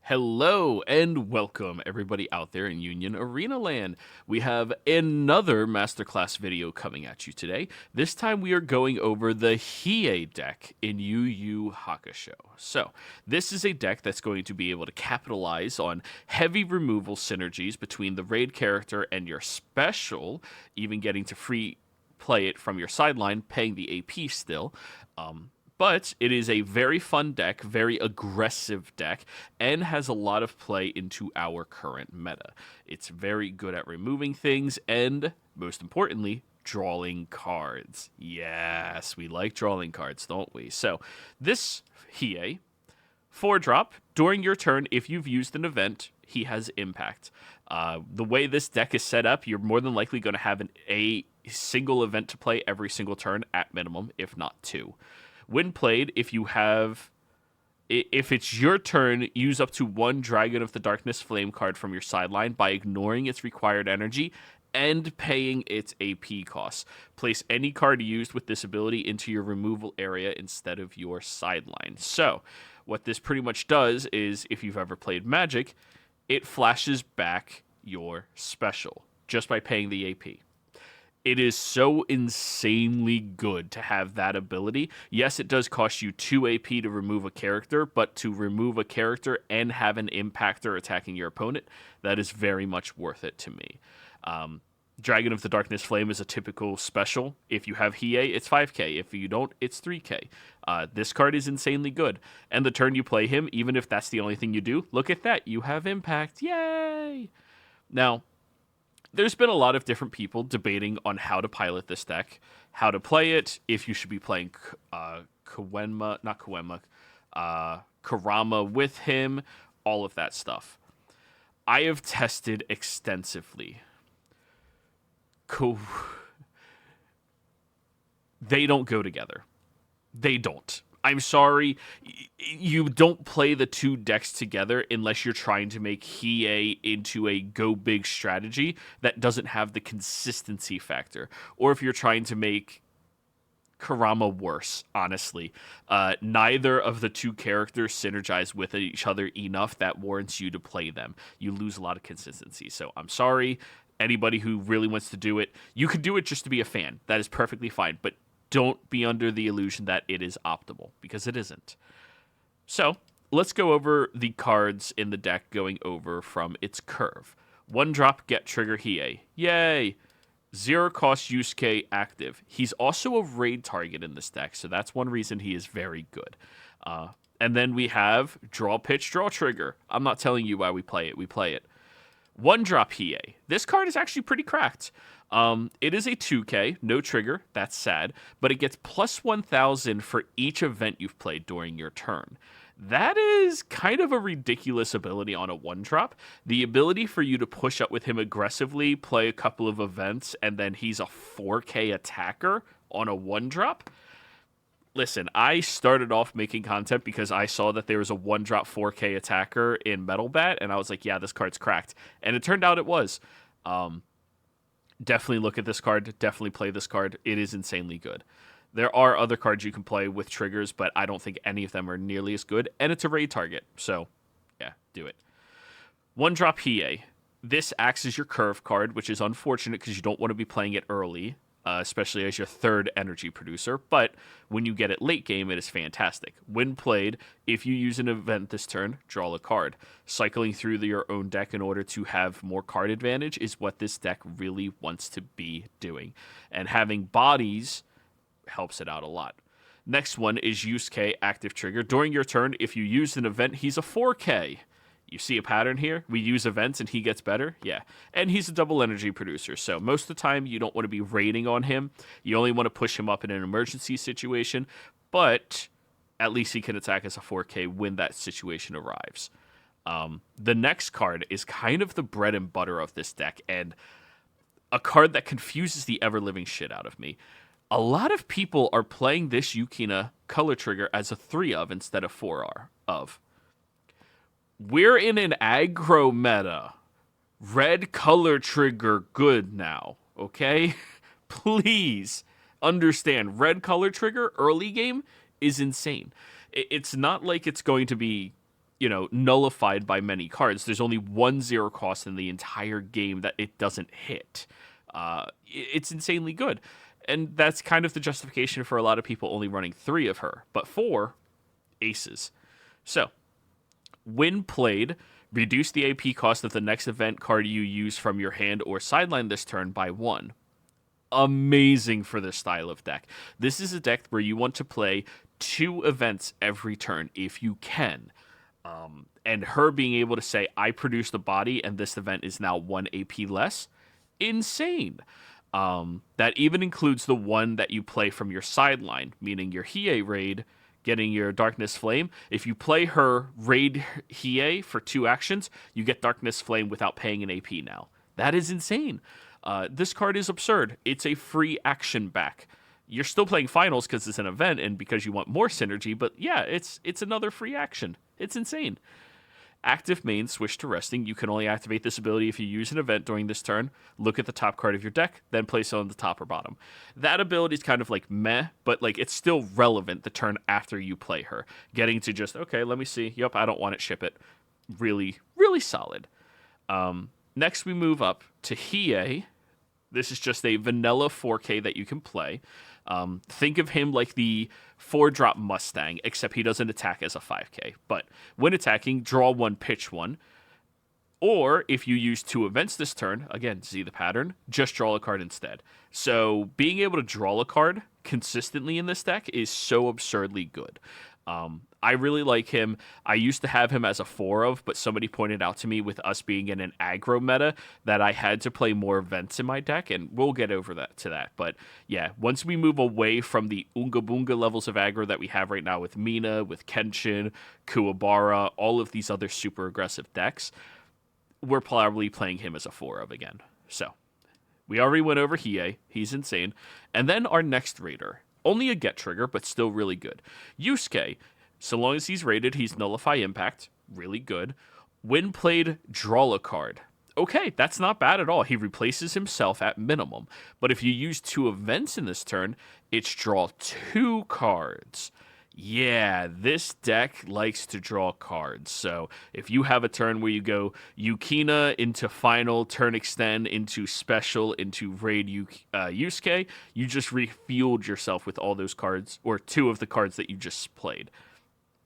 Hello and welcome everybody out there in Union Arena Land. We have another masterclass video coming at you today. This time we are going over the Hiei deck in Yu Yu Hakusho. So, this is a deck that's going to be able to capitalize on heavy removal synergies between the raid character and your special, even getting to free play it from your sideline, paying the AP still. But it is a very fun deck, very aggressive deck, and has a lot of play into our current meta. It's very good at removing things and, most importantly, drawing cards. Yes, we like drawing cards, don't we? So, this Hiei, 4-drop, during your turn, if you've used an event, he has impact. The way this deck is set up, you're more than likely going to have a single event to play every single turn at minimum, if not two. When played, if it's your turn, use up to one Dragon of the Darkness Flame card from your sideline by ignoring its required energy and paying its AP costs. Place any card used with this ability into your removal area instead of your sideline. So, what this pretty much does is, if you've ever played Magic, it flashes back your special just by paying the AP. It is so insanely good to have that ability. Yes, it does cost you 2 AP to remove a character, but to remove a character and have an impactor attacking your opponent, that is very much worth it to me. Dragon of the Darkness Flame is a typical special. If you have Hiei, it's 5k. If you don't, it's 3k. This card is insanely good. And the turn you play him, even if that's the only thing you do, look at that. You have impact. Yay! Now, there's been a lot of different people debating on how to pilot this deck, how to play it, if you should be playing Kurama with him, all of that stuff. I have tested extensively. They don't go together. They don't. I'm sorry, you don't play the two decks together unless you're trying to make Hiei into a go big strategy that doesn't have the consistency factor. Or if you're trying to make Kurama worse, honestly. Neither of the two characters synergize with each other enough that warrants you to play them. You lose a lot of consistency. So I'm sorry, anybody who really wants to do it, you could do it just to be a fan. That is perfectly fine. But don't be under the illusion that it is optimal, because it isn't. So, let's go over the cards in the deck going over from its curve. 1-drop, get trigger Hiei. Yay! 0 cost Yusuke active. He's also a raid target in this deck, so that's one reason he is very good. And then we have draw pitch, draw trigger. I'm not telling you why we play it. 1-drop Hiei. This card is actually pretty cracked. It is a 2k, no trigger, that's sad, but it gets plus 1,000 for each event you've played during your turn. That is kind of a ridiculous ability on a 1-drop. The ability for you to push up with him aggressively, play a couple of events, and then he's a 4k attacker on a 1-drop. Listen, I started off making content because I saw that there was a 1-drop 4k attacker in Metal Bat, and I was like, yeah, this card's cracked. And it turned out it was. Definitely look at this card. Definitely play this card. It is insanely good. There are other cards you can play with triggers, but I don't think any of them are nearly as good. And it's a raid target. So, yeah, do it. 1-drop Hiei. This acts as your curve card, which is unfortunate because you don't want to be playing it early, especially as your third energy producer. But when you get it late game, it is fantastic. When played, if you use an event this turn, draw a card. Cycling through your own deck in order to have more card advantage is what this deck really wants to be doing. And having bodies helps it out a lot. Next one is Yusuke active trigger. During your turn, if you use an event, he's a 4k. You see a pattern here? We use events and he gets better? Yeah. And he's a double energy producer, so most of the time you don't want to be raiding on him. You only want to push him up in an emergency situation, but at least he can attack as a 4k when that situation arrives. The next card is kind of the bread and butter of this deck, and a card that confuses the ever-living shit out of me. A lot of people are playing this Yukina color trigger as a 3 of instead of 4 of. We're in an aggro meta. Red color trigger good now, okay? Please understand, red color trigger early game is insane. It's not like it's going to be nullified by many cards. There's only one zero cost in the entire game that it doesn't hit. It's insanely good. And that's kind of the justification for a lot of people only running 3 of her, but 4 aces. So, when played, reduce the AP cost of the next event card you use from your hand or sideline this turn by 1. Amazing for this style of deck. This is a deck where you want to play 2 events every turn if you can. And her being able to say, I produced a body and this event is now 1 AP less, insane. That even includes the one that you play from your sideline, meaning your Hiei raid, getting your Darkness Flame. If you play her raid Hiei for 2 actions, you get Darkness Flame without paying an AP now. That is insane. This card is absurd. It's a free action back. You're still playing finals because it's an event and because you want more synergy, but yeah, it's another free action. It's insane. Active main, switch to resting. You can only activate this ability if you use an event during this turn. Look at the top card of your deck, then place it on the top or bottom. That ability is kind of like meh, but like it's still relevant the turn after you play her. Getting to just, okay, let me see. Yep, I don't want it, ship it. Really, really solid. Next, we move up to Hiei. This is just a vanilla 4K that you can play. Think of him like the 4-drop Mustang, except he doesn't attack as a 5K. But when attacking, draw 1, pitch 1. Or if you use 2 events this turn, again, see the pattern, just draw a card instead. So being able to draw a card consistently in this deck is so absurdly good. I really like him. I used to have him as a 4 of, but somebody pointed out to me with us being in an aggro meta that I had to play more events in my deck, and we'll get over that. But yeah, once we move away from the Unga Boonga levels of aggro that we have right now with Mina, with Kenshin, Kuwabara, all of these other super aggressive decks, we're probably playing him as a 4 of again. So we already went over Hiei. He's insane. And then our next raider. Only a get trigger, but still really good. Yusuke. So long as he's rated, he's nullify impact. Really good. When played, draw a card. Okay, that's not bad at all. He replaces himself at minimum. But if you use 2 events in this turn, it's draw 2 cards. Yeah, this deck likes to draw cards. So if you have a turn where you go Yukina into final, turn extend into special, into raid Yusuke, you just refueled yourself with all those cards, or 2 of the cards that you just played.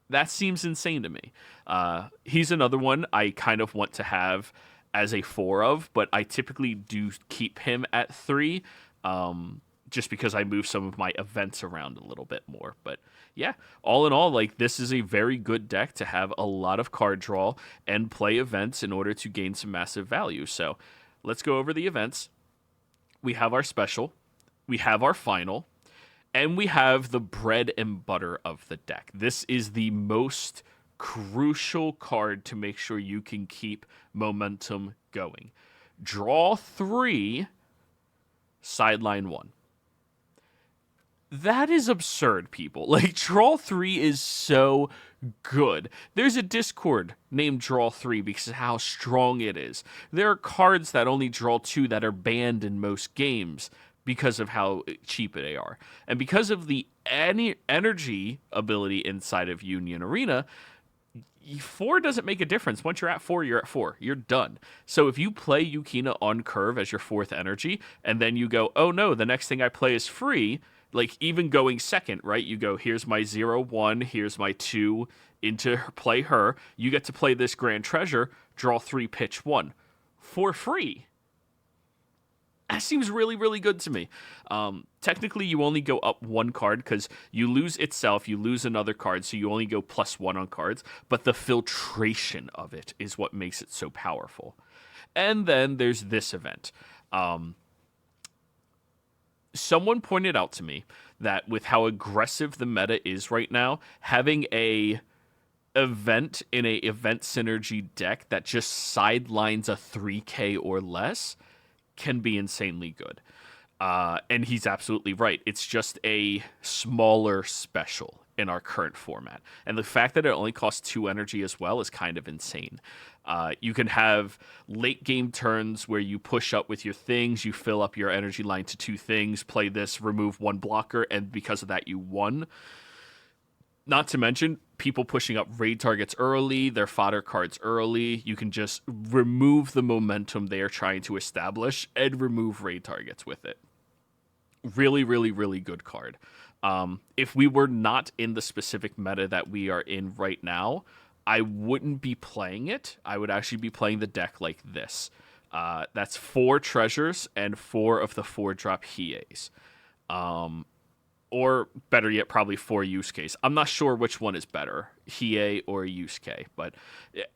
That seems insane to me. He's another one I kind of want to have as a 4 of, but I typically do keep him at 3, just because I move some of my events around a little bit more. But yeah, all in all, like, this is a very good deck to have a lot of card draw and play events in order to gain some massive value. So let's go over the events. We have our special, we have our final, and we have the bread and butter of the deck. This is the most crucial card to make sure you can keep momentum going. Draw 3, sideline 1. That is absurd, people. Like, draw 3 is so good. There's a Discord named Draw 3 because of how strong it is. There are cards that only draw 2 that are banned in most games because of how cheap they are. And because of the energy ability inside of Union Arena, 4 doesn't make a difference. Once you're at 4, you're at 4. You're done. So if you play Yukina on curve as your 4th energy, and then you go, oh no, the next thing I play is free, like even going second, right? You go, here's my 0-1, here's my 2, into play her. You get to play this Grand Treasure, draw 3, pitch 1 for free. That seems really, really good to me. Technically, you only go up 1 card because you lose itself, you lose another card, so you only go +1 on cards. But the filtration of it is what makes it so powerful. And then there's this event. Someone pointed out to me that with how aggressive the meta is right now, having a event in a event synergy deck that just sidelines a 3K or less can be insanely good. And he's absolutely right. It's just a smaller special in our current format. And the fact that it only costs 2 energy as well is kind of insane. You can have late game turns where you push up with your things, you fill up your energy line to 2 things, play this, remove 1 blocker, and because of that you won. Not to mention, people pushing up raid targets early, their fodder cards early. You can just remove the momentum they are trying to establish and remove raid targets with it. Really, really, really good card. If we were not in the specific meta that we are in right now, I wouldn't be playing it. I would actually be playing the deck like this. That's 4 treasures and 4 of the 4-drop Hieis. Or better yet, probably 4 Yusuke's. I'm not sure which one is better, Hiei or Yusuke, but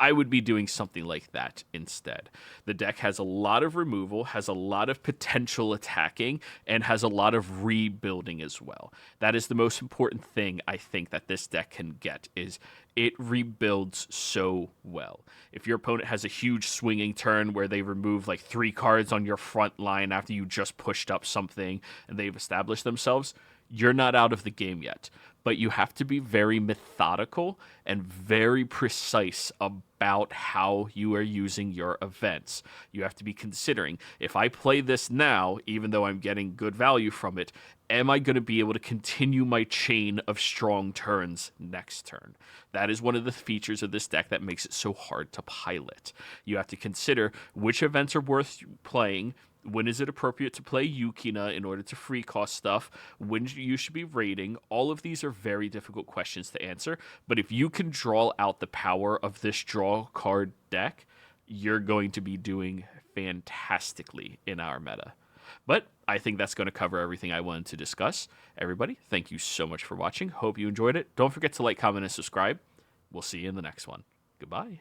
I would be doing something like that instead. The deck has a lot of removal, has a lot of potential attacking, and has a lot of rebuilding as well. That is the most important thing I think that this deck can get, is it rebuilds so well. If your opponent has a huge swinging turn where they remove like 3 cards on your front line after you just pushed up something and they've established themselves, you're not out of the game yet. But you have to be very methodical and very precise about how you are using your events. You have to be considering, if I play this now, even though I'm getting good value from it, am I going to be able to continue my chain of strong turns next turn? That is one of the features of this deck that makes it so hard to pilot. You have to consider which events are worth playing. When is it appropriate to play Yukina in order to free cost stuff? When you should be raiding? All of these are very difficult questions to answer. But if you can draw out the power of this draw card deck, you're going to be doing fantastically in our meta. But I think that's going to cover everything I wanted to discuss. Everybody, thank you so much for watching. Hope you enjoyed it. Don't forget to like, comment, and subscribe. We'll see you in the next one. Goodbye.